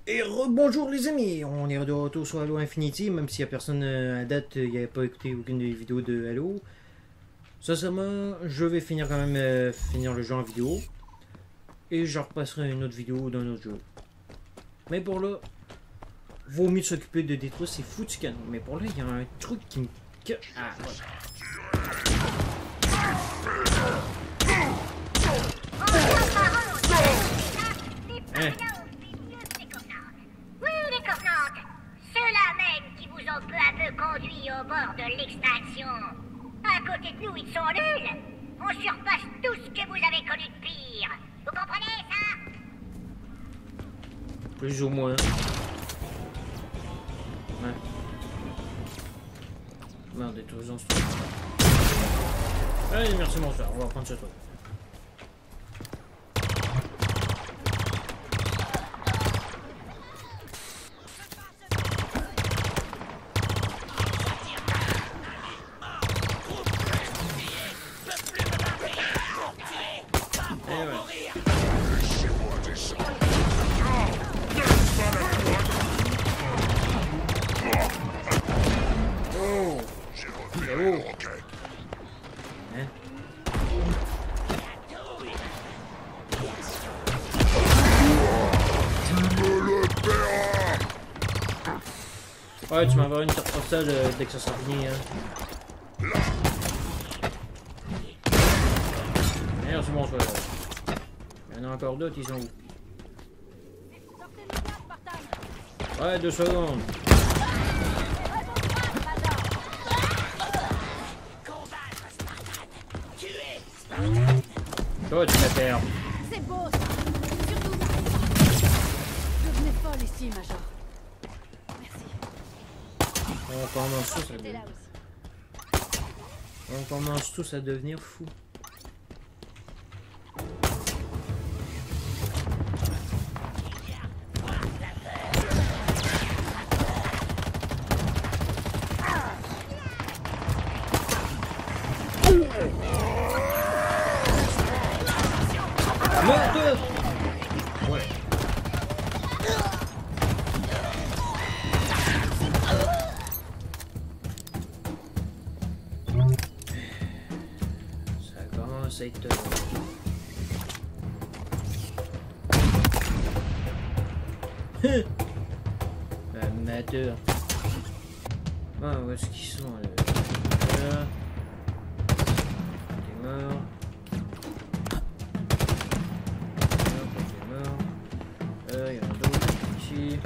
Et bonjour les amis, on est de retour sur Halo Infinity, même s'il n'y a personne à date, il n'y avait pas écouté aucune des vidéos de Halo. Sincèrement, je vais finir quand même finir le jeu en vidéo. Et je repasserai une autre vidéo d'un autre jeu. Mais pour là, vaut mieux s'occuper de détruire ces foutus canons. Mais pour là, il y a un truc qui me... Ah, voilà. Hein? Peu à peu conduits au bord de l'extinction. À côté de nous, ils sont nuls. On surpasse tout ce que vous avez connu de pire. Vous comprenez ça? Plus ou moins. Ouais. Merde, détruisons ce truc. Allez, merci mon frère, on va prendre ce truc. Ouais, tu m'enverras une carte postale dès que ça sera fini. Hein. Merci mon frère. Il y en a encore d'autres, ils sont où? Ouais, 2 secondes. Toi, tu vas perdre. C'est beau ça. Surtout. Devenez folle ici, Major. On commence tous à devenir fous. Merde! Ouais. Ça être... Amateur. Ah, où est-ce qu'ils sont là? T'es mort. T'es mort. Il y en a d'autres ici.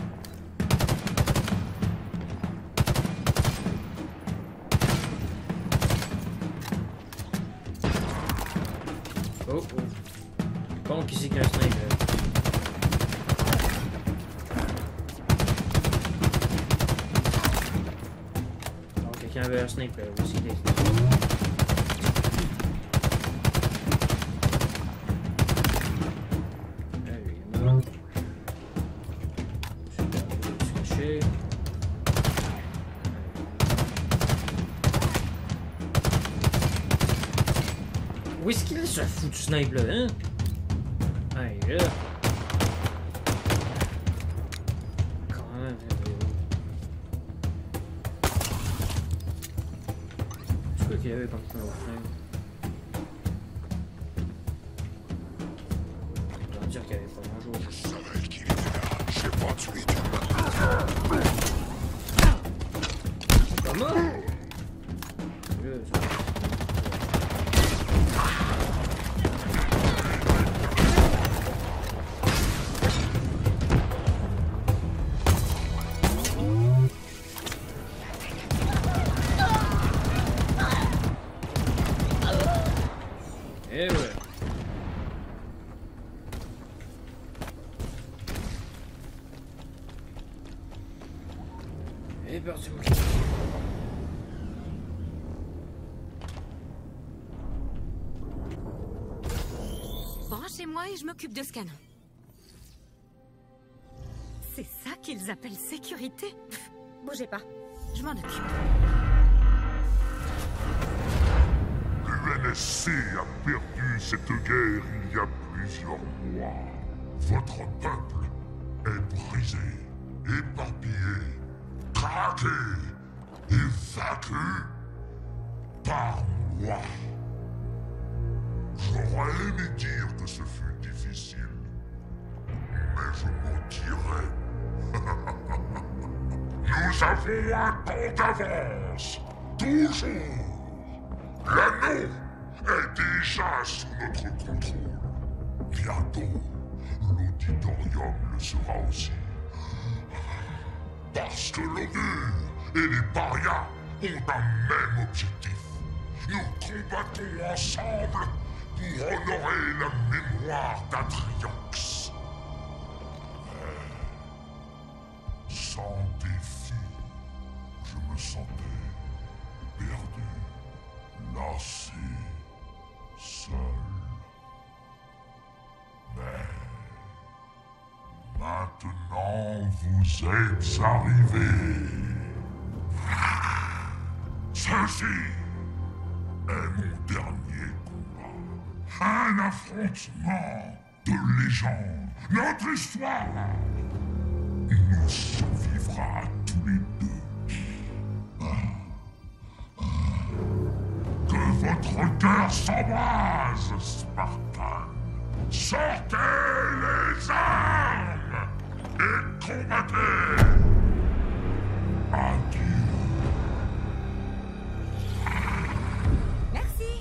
Oh oh. Bon, qui c'est qui a un sniper? Alors, quelqu'un avait un sniper aussi. Des... Ah, lui, il est mort. Super, il va se cacher. Où est-ce qu'il est ce foutu snipe là, hein? Ah, il est là. Quand même. C'est quoi qu'il y avait comme ça au frame? Je dois dire qu'il y avait pas grand-chose. Je savais qu'il était là. J'ai pas tué du Comment? Eh ouais. Et parti mon cul. Branchez-moi et je m'occupe de ce canon. C'est ça qu'ils appellent sécurité? Pff, bougez pas, je m'en occupe. L'UNSC a perdu cette guerre il y a plusieurs mois. Votre peuple est brisé. pulvérisés, éparpillés, craqués et vaincus par moi. J'aurais aimé dire que ce fut difficile, mais je mentirais. Nous avons un compte d'avance, toujours. L'anneau est déjà sous notre contrôle. Bientôt, l'auditorium le sera aussi. Parce que l'augure et les parias ont un même objectif. Nous combattons ensemble pour honorer la mémoire d'Atriox. Mais sans défi, je me sentais perdu, lassé, seul. Mais maintenant vous êtes arrivés. Ceci est mon dernier combat. Un affrontement de légende. Notre histoire nous survivra tous les deux. Que votre cœur s'embrase, Spartan. Sortez les armes et combattez. Adieu. Merci.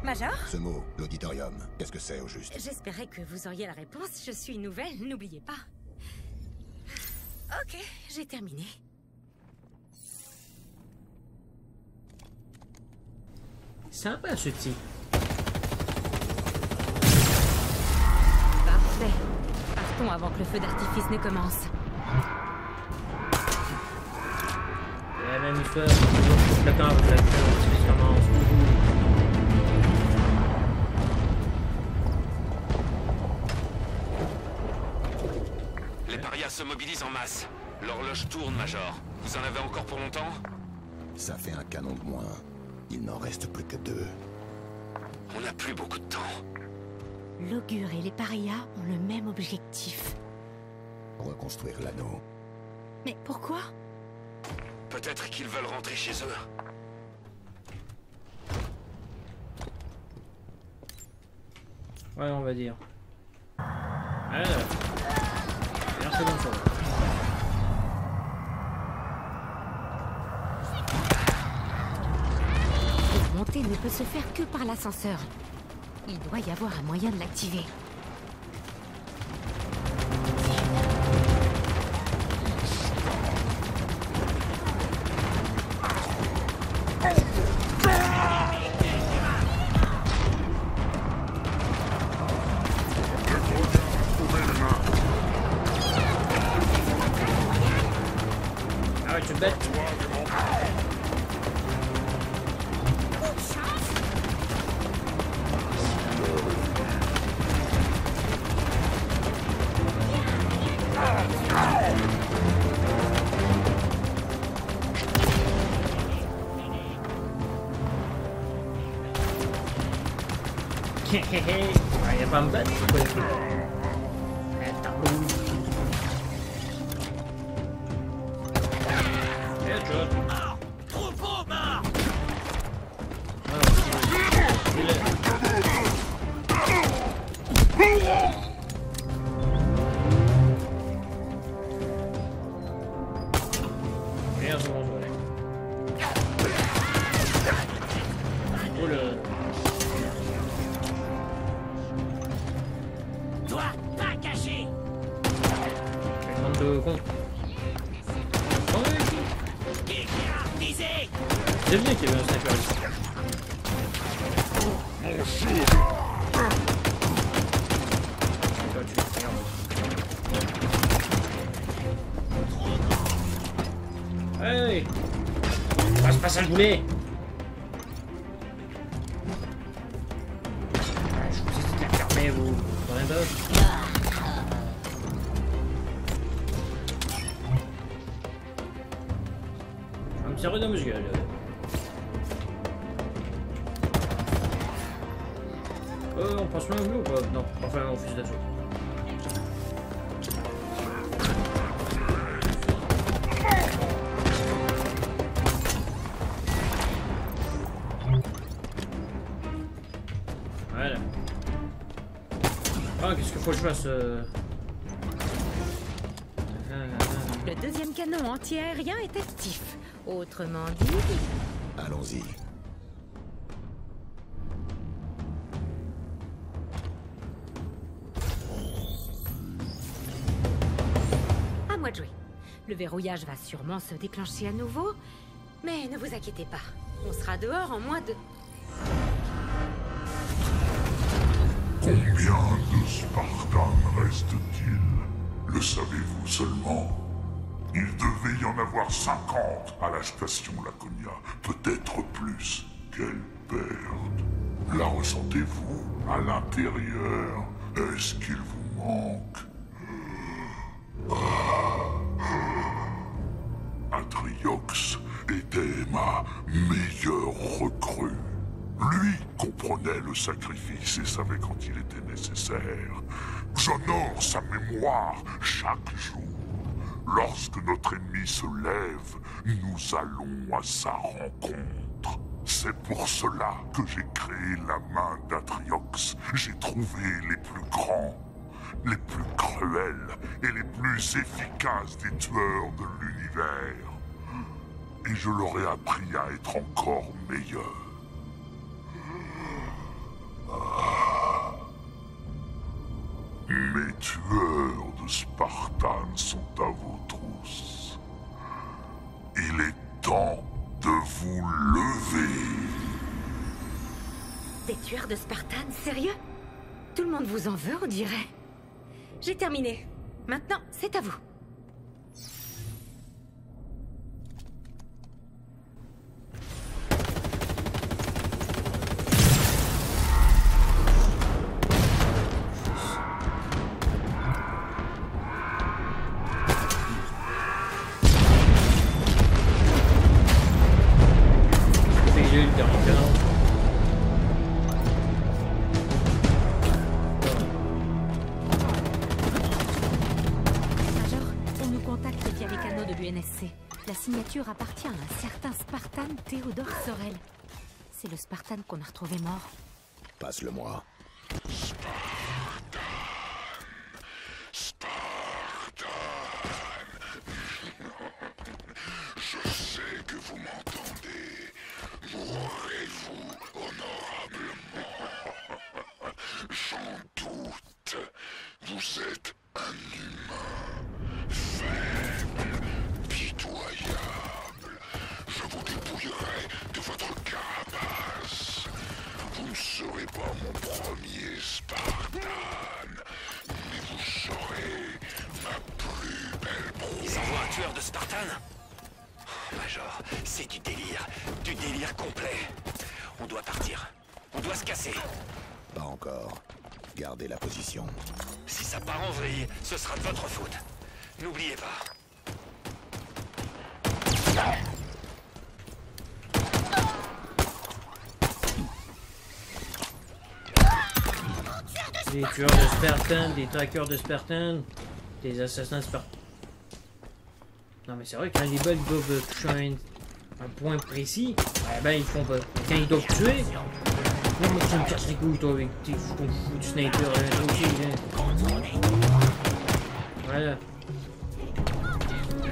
Major? Ce mot, l'auditorium, qu'est-ce que c'est au juste? J'espérais que vous auriez la réponse. Je suis nouvelle, n'oubliez pas. Ok, j'ai terminé. Sympa ce type. Parfait. Partons avant que le feu d'artifice ne commence. La même histoire, toujours d'accord avec la feu qui commence. Les parias se mobilisent en masse. L'horloge tourne, Major. Vous en avez encore pour longtemps? Ça fait un canon de moins. Il n'en reste plus que 2. On n'a plus beaucoup de temps. L'augure et les parias ont le même objectif. Reconstruire l'anneau. Mais pourquoi? Peut-être qu'ils veulent rentrer chez eux. Ouais, on va dire. Alors. Merci bonsoir. Cette montée ne peut se faire que par l'ascenseur. Il doit y avoir un moyen de l'activer. Ah ouais, tu te bêtes. Ah, y'a pas à me battre, c'est quoi les trucs? Attends. Headshot. Trop beau, marre! Merde, c'est bon, je vais. Oh là. Toi, pas caché! Bande de cons. Oh, oui. Qui a visé? C'est bien qu'il y avait un sniper ici. Toi, tu fais merde. Hey! Passe pas ça le boulet! Je vous ai dit de la fermer, vous. Dans les deux. Un petit rude de muscle, là. On passe loin au boulot ou pas? Non, enfin, on fusil d'assaut. faut que je fasse... Le deuxième canon anti-aérien est actif. Autrement dit... Allons-y. À moi de jouer. Le verrouillage va sûrement se déclencher à nouveau, mais ne vous inquiétez pas. On sera dehors en moins de... Combien de Spartans reste-t-il? Le savez-vous seulement? Il devait y en avoir 50 à la station Laconia, peut-être plus. Quelle perte! La ressentez-vous à l'intérieur? Est-ce qu'il vous manque? Atriox était ma meilleure recrue. Lui comprenait le sacrifice et savait quand il était nécessaire. J'honore sa mémoire chaque jour. Lorsque notre ennemi se lève, nous allons à sa rencontre. C'est pour cela que j'ai créé la main d'Atriox. J'ai trouvé les plus grands, les plus cruels et les plus efficaces des tueurs de l'univers. Et je leur ai appris à être encore meilleurs. Mes tueurs de Spartane sont à vos trousses. Il est temps de vous lever. Des tueurs de Spartane, sérieux? Tout le monde vous en veut, on dirait. J'ai terminé. Maintenant, c'est à vous. La signature appartient à un certain Spartan Théodore Sorel. C'est le Spartan qu'on a retrouvé mort. Passe-le-moi. Spartan. Je sais que vous m'entendez. Mourrez-vous honorablement. J'en doute. Vous êtes un humain. Faible. Pitoyable. Je vous dépouillerai de votre carapace. Vous ne serez pas mon premier Spartan, mais vous serez ma plus belle proie. Ils envoient un tueur de Spartan? Major, c'est du délire complet. On doit partir. On doit se casser. Pas encore. Gardez la position. Si ça part en vrille, ce sera de votre faute. N'oubliez pas. Des tueurs de Spartan, des traqueurs de Spartan, des assassins Spartan. Non mais c'est vrai que quand les balles doivent toucher un point précis, ben ils font pas. Quand ils doivent tuer, non mais tu me casses les couilles toi avec tes fous du sniper aussi. Voilà.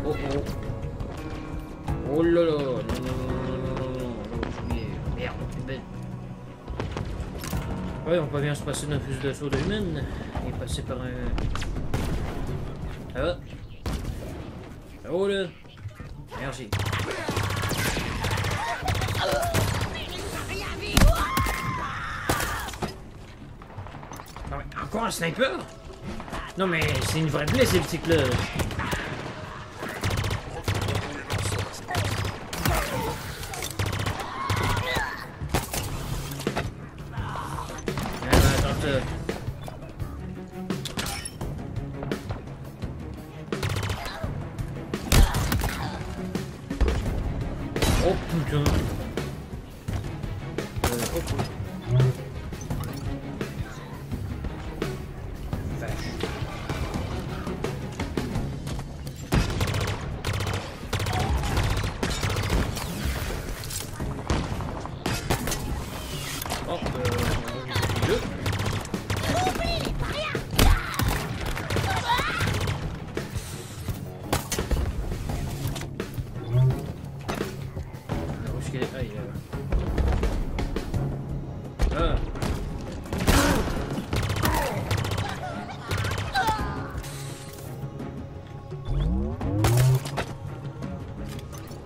Oh oh. Oh là là, non, merde, bête. Ouais, on peut bien se passer d'un fusil d'assaut de humaine et passer par un... Ça va? Ça va là? Merci. Non mais encore un sniper? Non mais c'est une vraie plaie, ces petits là. Oh putain. Vache. Oh, squelette. Ah, il est là. Ah.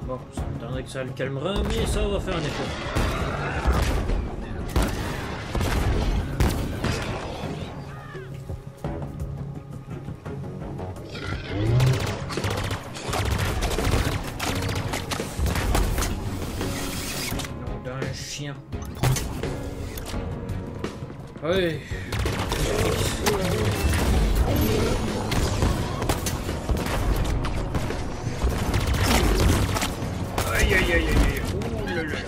Bon, ça m'étonnerait que ça le calmera, mais ça va faire un effort. Chien. Oui. Aïe aïe aïe aïe aïe. Ouh là là.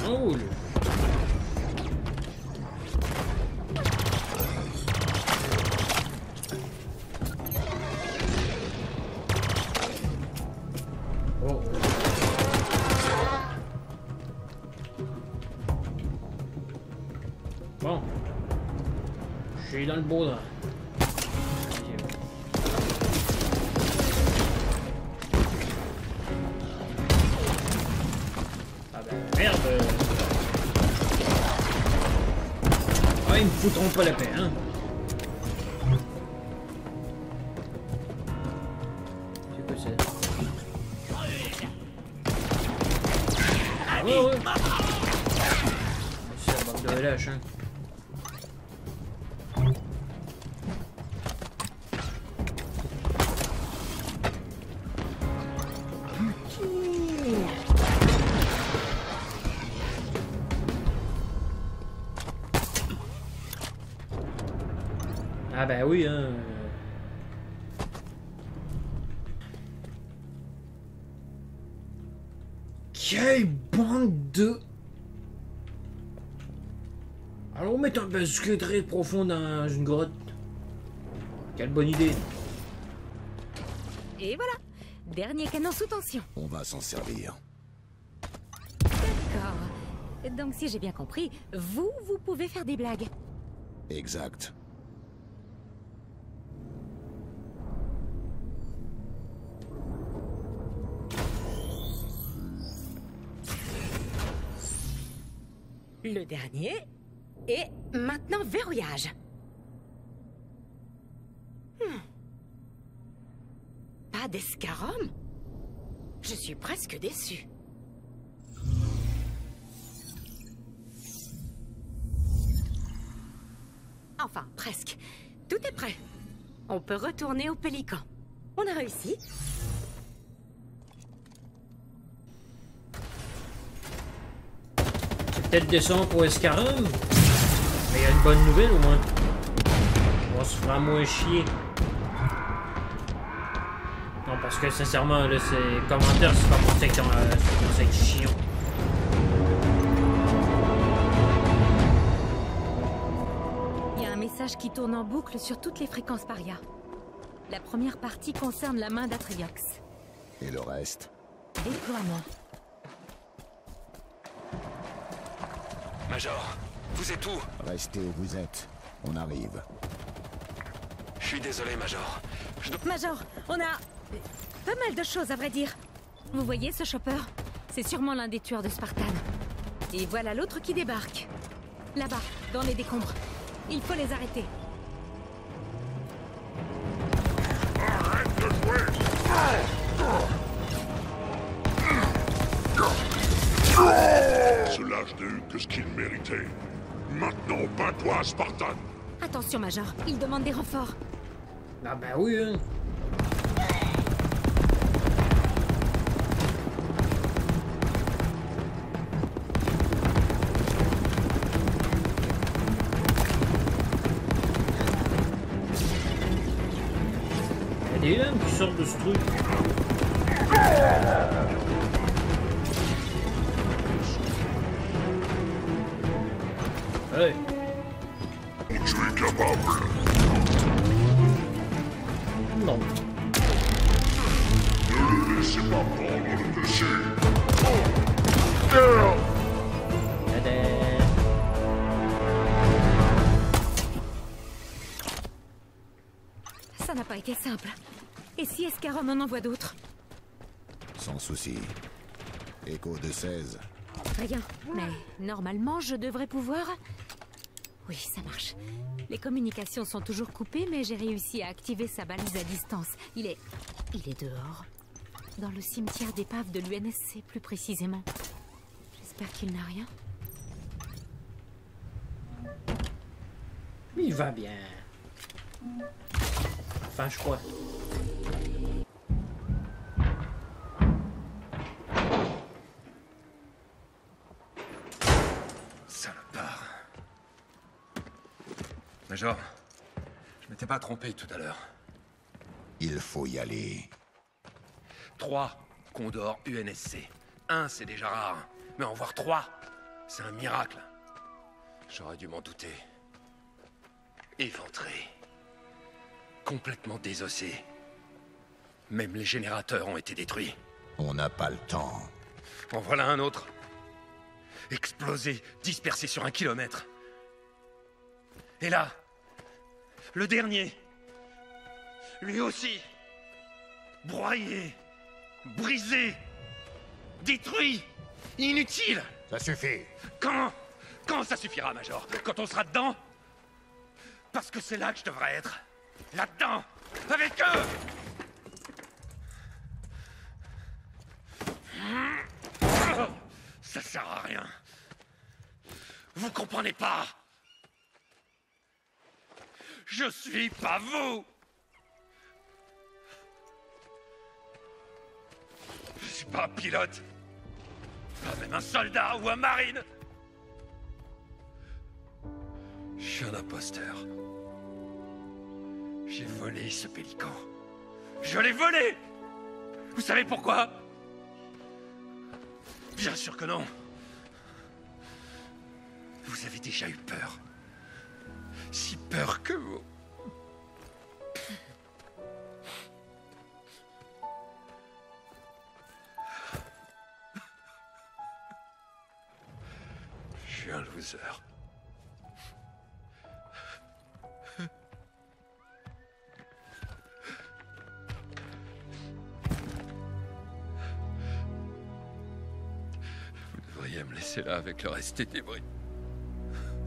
Cool. Oh. Bon. Je suis dans le beau drap. Ah ben merde. Ah, ils me foutront pas la paix, hein. C'est quoi ça? Ah ouais, ouais. C'est la bande de relâche, hein. Ah ben oui, hein. Quelle bande de... Alors mettre un basket très profond dans une grotte. Quelle bonne idée. Et voilà, dernier canon sous tension. On va s'en servir. D'accord. Donc si j'ai bien compris, vous pouvez faire des blagues. Exact. Le dernier. Et maintenant verrouillage. Pas d'escarum? Je suis presque déçu. Enfin, presque. Tout est prêt. On peut retourner au Pélican. On a réussi. Peut-être descendre pour Escarum. Mais il y a une bonne nouvelle au moins. On se fera moins chier. Non, parce que sincèrement, là, ces commentaires, c'est pas pour ça que ça commence à être chiant. Il y a un message qui tourne en boucle sur toutes les fréquences paria. La première partie concerne la main d'Atriox. Et le reste? Déploiement. Major, vous êtes où? Restez où vous êtes. On arrive. Je suis désolé, Major. Major, on a pas mal de choses à vrai dire. Vous voyez ce chopper? C'est sûrement l'un des tueurs de Spartan. Et voilà l'autre qui débarque. Là-bas, dans les décombres. Il faut les arrêter. Arrête de jouer! Cela n'a eu que ce qu'il méritait. Maintenant, bats-toi, Spartan! Attention, Major, il demande des renforts. Ah ben oui, hein. Il y a des lames qui sortent de ce truc. Ouais. coupable. Non. Ne le laissez pas prendre le dessus. Tadam. Ça n'a pas été simple. Et si Escarom en envoie d'autres? Sans souci. Écho de 16. Rien. Mais normalement, je devrais pouvoir... Oui, ça marche. Les communications sont toujours coupées, mais j'ai réussi à activer sa balise à distance. Il est dehors. Dans le cimetière d'épave de l'UNSC, plus précisément. J'espère qu'il n'a rien. Il va bien. Enfin, je crois. Salopard. Major, je m'étais pas trompé tout à l'heure. Il faut y aller. 3 Condor UNSC. 1, c'est déjà rare. Mais en voir 3, c'est un miracle. J'aurais dû m'en douter. Éventré. Complètement désossé. Même les générateurs ont été détruits. On n'a pas le temps. En voilà un autre. Explosé, dispersé sur 1 kilomètre. Et là, le dernier. Lui aussi. Broyé. Brisé. Détruit. Inutile. Ça suffit. Quand ça suffira, Major? Quand on sera dedans? Parce que c'est là que je devrais être. Là-dedans. Avec eux. Ça sert à rien. Vous comprenez pas? Je suis pas vous. Je suis pas un pilote. Pas même un soldat ou un marine. Je suis un imposteur. J'ai volé ce pélican. Je l'ai volé! Vous savez pourquoi? Bien sûr que non. Vous avez déjà eu peur. Si peur que vous... Je suis un loser. Vous devriez me laisser là avec le reste des débris.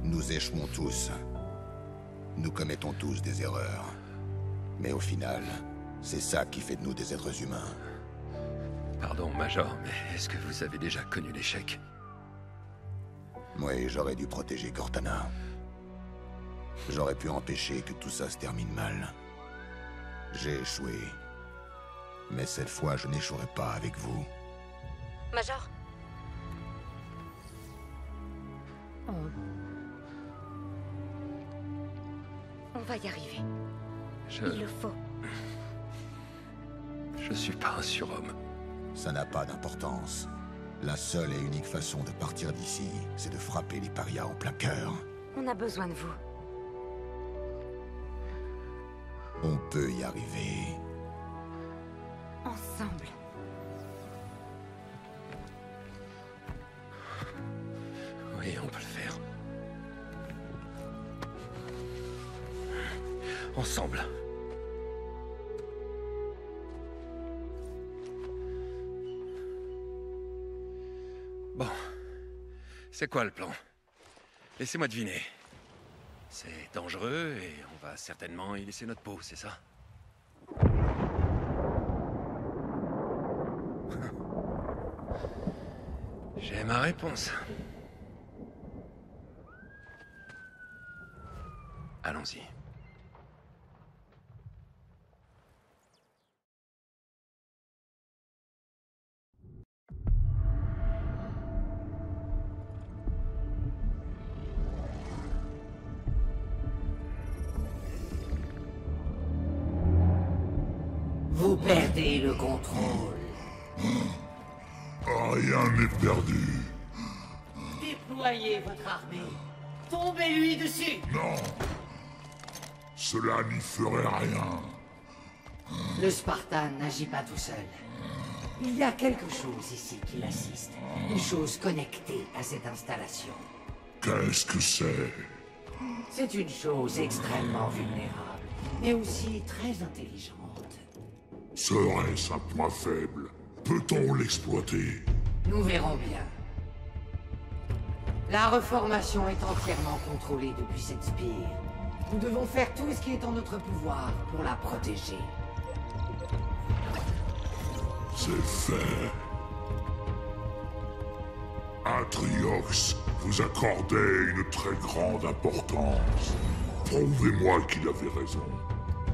Nous échouons tous. Nous commettons tous des erreurs. Mais au final, c'est ça qui fait de nous des êtres humains. Pardon, Major, mais est-ce que vous avez déjà connu l'échec? Oui, j'aurais dû protéger Cortana. J'aurais pu empêcher que tout ça se termine mal. J'ai échoué. Mais cette fois, je n'échouerai pas avec vous. Major. On va y arriver. Il le faut. Je suis pas un surhomme. Ça n'a pas d'importance. La seule et unique façon de partir d'ici, c'est de frapper les parias en plein cœur. On a besoin de vous. On peut y arriver. Ensemble. Oui, on peut le faire. Ensemble. Bon. C'est quoi le plan? Laissez-moi deviner. C'est dangereux et on va certainement y laisser notre peau, c'est ça? J'ai ma réponse. Allons-y. Vous perdez le contrôle. Rien n'est perdu. Déployez votre armée. Tombez-lui dessus. Non. Cela n'y ferait rien. Le Spartan n'agit pas tout seul. Il y a quelque chose ici qui l'assiste. Une chose connectée à cette installation. Qu'est-ce que c'est? C'est une chose extrêmement vulnérable, mais aussi très intelligente. Serait-ce un point faible? Peut-on l'exploiter? Nous verrons bien. La reformation est entièrement contrôlée depuis cette spire. Nous devons faire tout ce qui est en notre pouvoir pour la protéger. C'est fait. Atriox vous accordait une très grande importance. Prouvez-moi qu'il avait raison.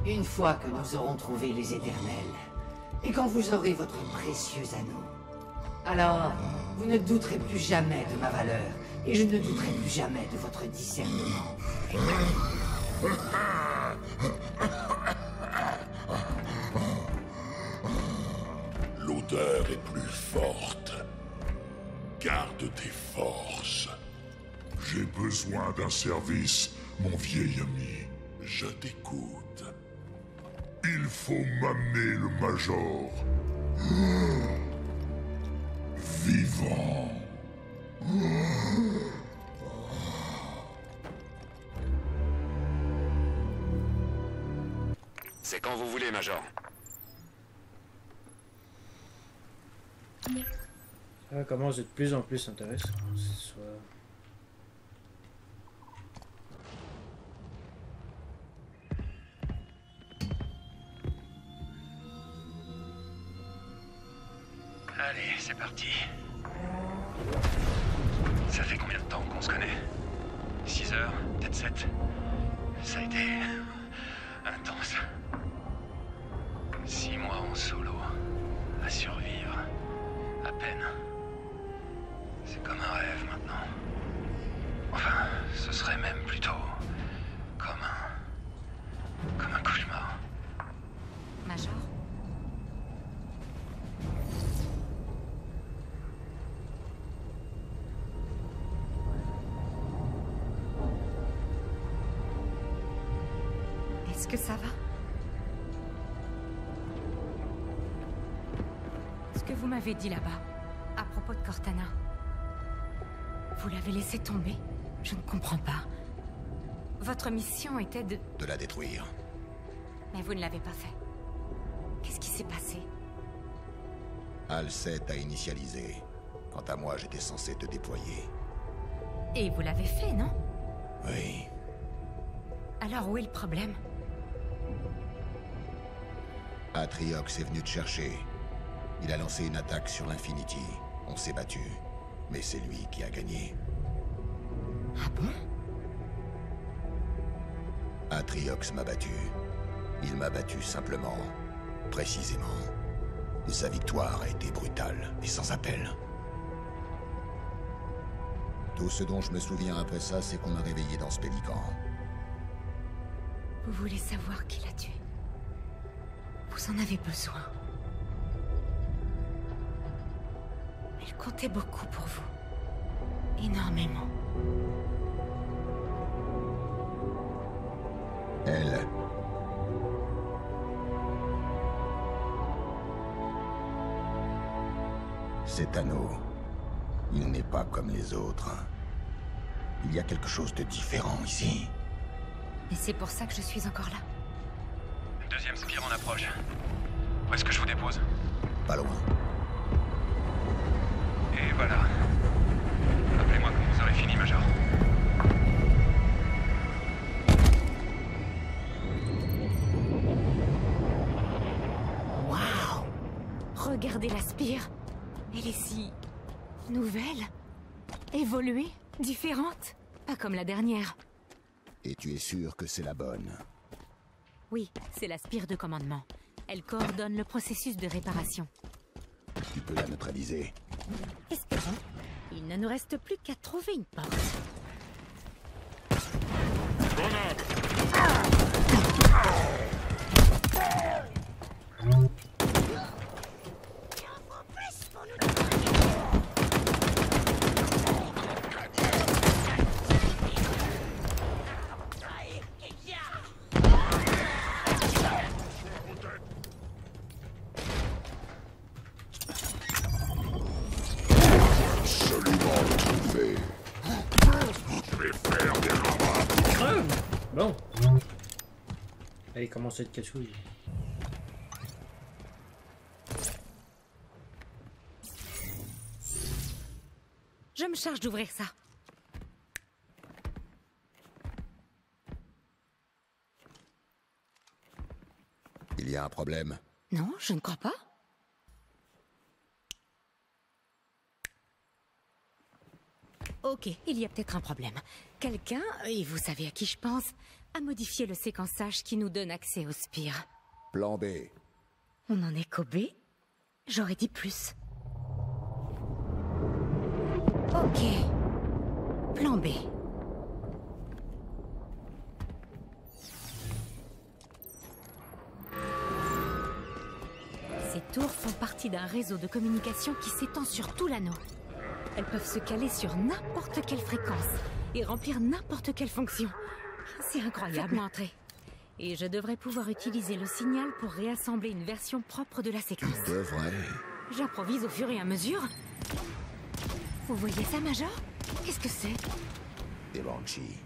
Une fois que nous aurons trouvé les éternels, et quand vous aurez votre précieux anneau, alors vous ne douterez plus jamais de ma valeur, et je ne douterai plus jamais de votre discernement. L'odeur est plus forte. Garde tes forces. J'ai besoin d'un service, mon vieil ami. Je t'écoute. Il faut m'amener le Major. Vivant. C'est quand vous voulez, Major. Ça commence de plus en plus intéressant. Ce soir. Allez, c'est parti. Ça fait combien de temps qu'on se connaît? 6 heures, peut-être 7. Ça a été intense. 6 mois en solo, à survivre, à peine. C'est comme un rêve maintenant. Enfin, ce serait même plutôt comme un cauchemar. Major? Est-ce que ça va? Ce que vous m'avez dit là-bas, à propos de Cortana, vous l'avez laissé tomber? Je ne comprends pas. Votre mission était de... De la détruire. Mais vous ne l'avez pas fait. Qu'est-ce qui s'est passé? Al-Set a initialisé. Quant à moi, j'étais censé te déployer. Et vous l'avez fait, non? Oui. Alors où est le problème? Atriox est venu te chercher. Il a lancé une attaque sur l'Infinity. On s'est battu. Mais c'est lui qui a gagné. Ah bon? Atriox m'a battu. Il m'a battu simplement. Précisément. Et sa victoire a été brutale et sans appel. Tout ce dont je me souviens après ça, c'est qu'on m'a réveillé dans ce pélican. Vous voulez savoir qui l'a tué? Vous en avez besoin. Elle comptait beaucoup pour vous. Énormément. Elle... Cet anneau, il n'est pas comme les autres. Il y a quelque chose de différent ici. Et c'est pour ça que je suis encore là. Deuxième spire en approche. Où est-ce que je vous dépose? Pas loin. Et voilà. Appelez-moi quand vous aurez fini, Major. Waouh! Regardez la spire. Elle est si... nouvelle, évoluée, différente. Pas comme la dernière. Et tu es sûr que c'est la bonne? Oui, c'est la spire de commandement. Elle coordonne le processus de réparation. Tu peux la neutraliser. Espérons. Il ne nous reste plus qu'à trouver une porte. Allez, comment cette cassouille? Je me charge d'ouvrir ça. Il y a un problème. Non, je ne crois pas. Ok, il y a peut-être un problème. Quelqu'un, et vous savez à qui je pense, a modifié le séquençage qui nous donne accès au spire. Plan B. On n'en est qu'au B? J'aurais dit plus. Ok. Plan B. Ces tours font partie d'un réseau de communication qui s'étend sur tout l'anneau. Elles peuvent se caler sur n'importe quelle fréquence et remplir n'importe quelle fonction. C'est incroyable. Faites-moi entrer. Et je devrais pouvoir utiliser le signal pour réassembler une version propre de la séquence. Tu devrais. J'improvise au fur et à mesure. Vous voyez ça, Major? Qu'est-ce que c'est? Des Banshees.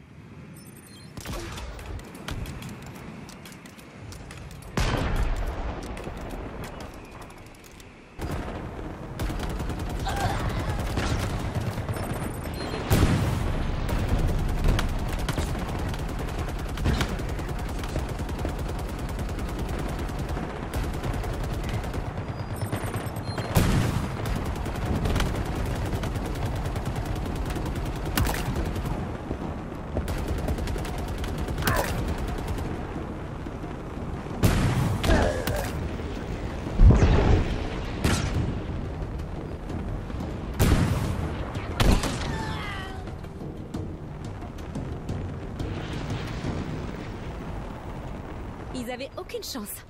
Ils avaient aucune chance.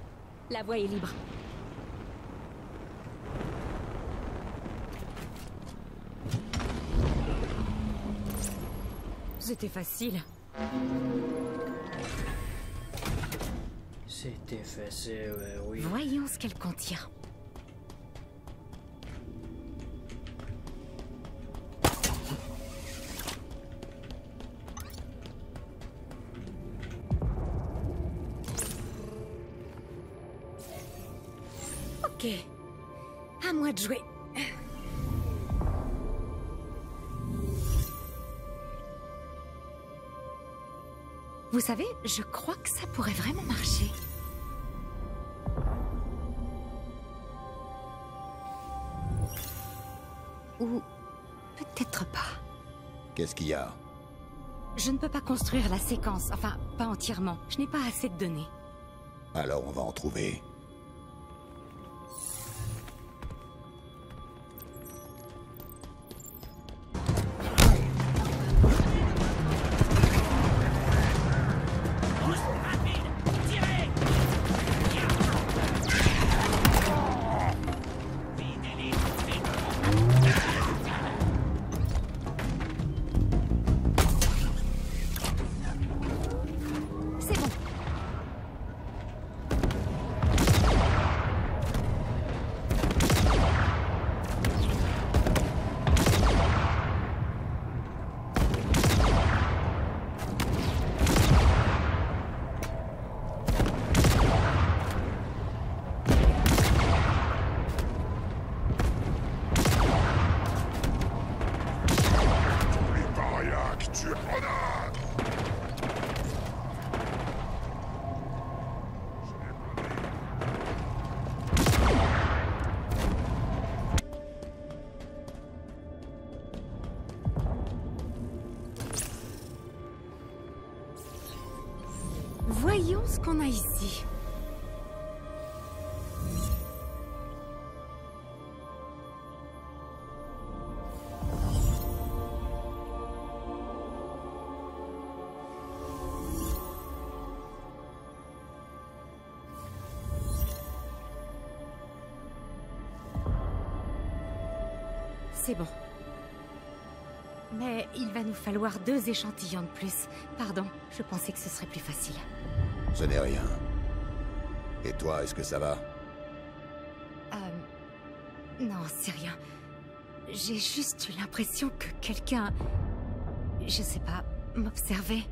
La voie est libre. C'était facile. C'était facile, oui. Voyons ce qu'elle contient. Ok. À moi de jouer. Vous savez, je crois que ça pourrait vraiment marcher. Ou peut-être pas. Qu'est-ce qu'il y a? Je ne peux pas construire la séquence, enfin, pas entièrement. Je n'ai pas assez de données. Alors on va en trouver. C'est bon. Les parias qui tuent Ronan! Voyons ce qu'on a ici. C'est bon. Mais il va nous falloir 2 échantillons de plus. Pardon, je pensais que ce serait plus facile. Ce n'est rien. Et toi, est-ce que ça va? Non, c'est rien. J'ai juste eu l'impression que quelqu'un... Je sais pas, m'observait.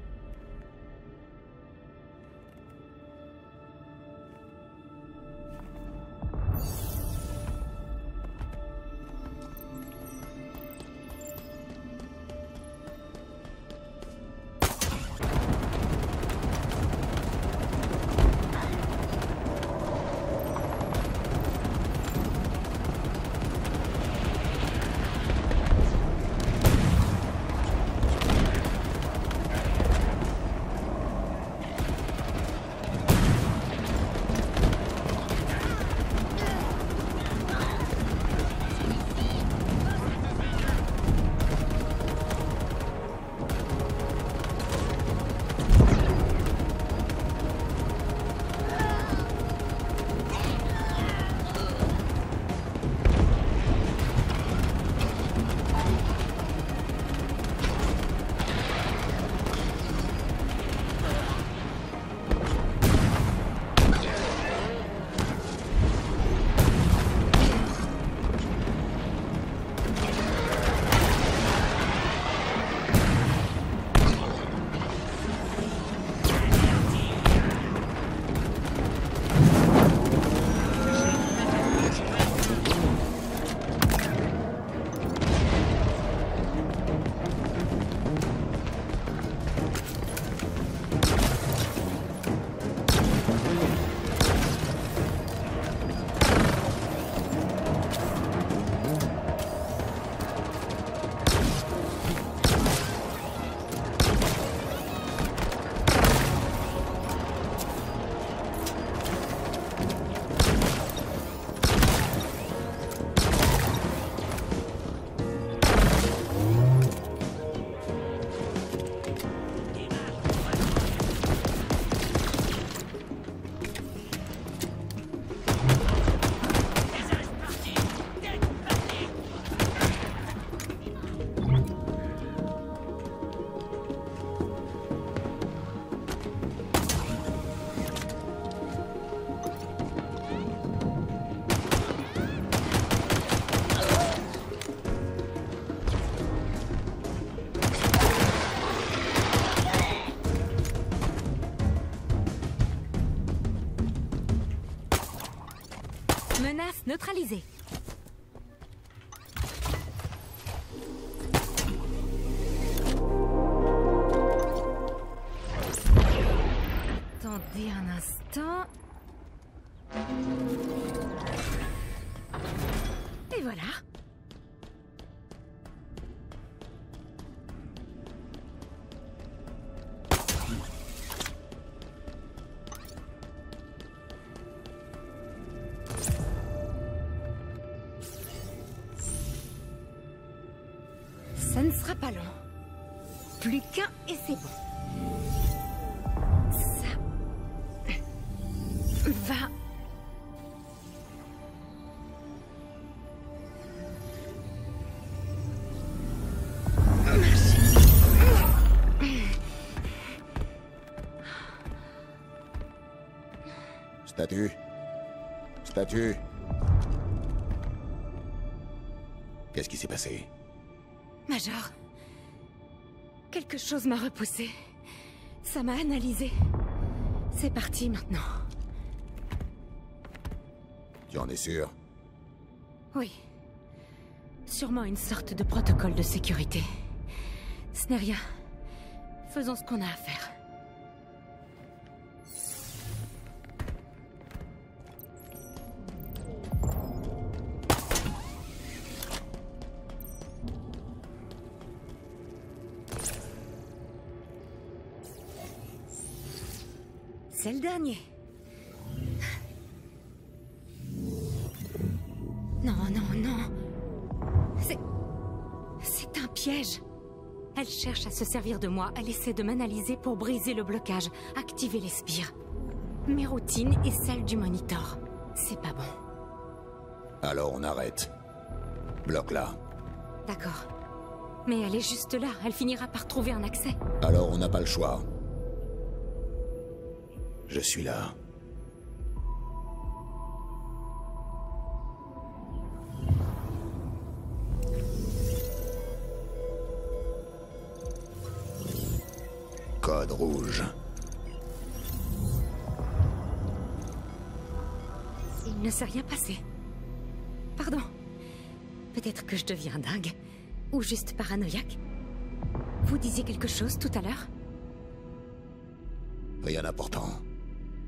6 neutralisé. Attendez un instant. Et voilà. Ça ne sera pas long. Plus qu'un et c'est bon. Ça va. Statue. Statue. Qu'est-ce qui s'est passé? Major, quelque chose m'a repoussé. Ça m'a analysé. C'est parti maintenant. Tu en es sûr? Oui. Sûrement une sorte de protocole de sécurité. Ce n'est rien. Faisons ce qu'on a à faire. C'est le dernier. Non, non, non. C'est un piège. Elle cherche à se servir de moi. Elle essaie de m'analyser pour briser le blocage, activer les spires. Mes routines et celles du monitor. C'est pas bon. Alors on arrête. Bloque-la. D'accord. Mais elle est juste là. Elle finira par trouver un accès. Alors on n'a pas le choix. Je suis là. Code rouge. Il ne s'est rien passé. Pardon. Peut-être que je deviens dingue. Ou juste paranoïaque. Vous disiez quelque chose tout à l'heure? Rien d'important.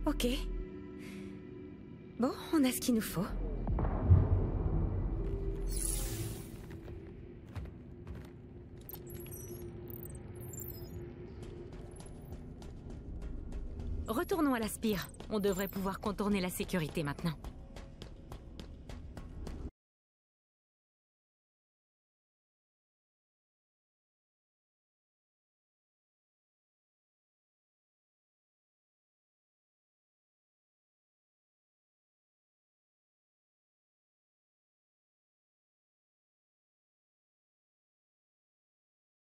Ok. Bon, on a ce qu'il nous faut. Retournons à la spire. On devrait pouvoir contourner la sécurité maintenant.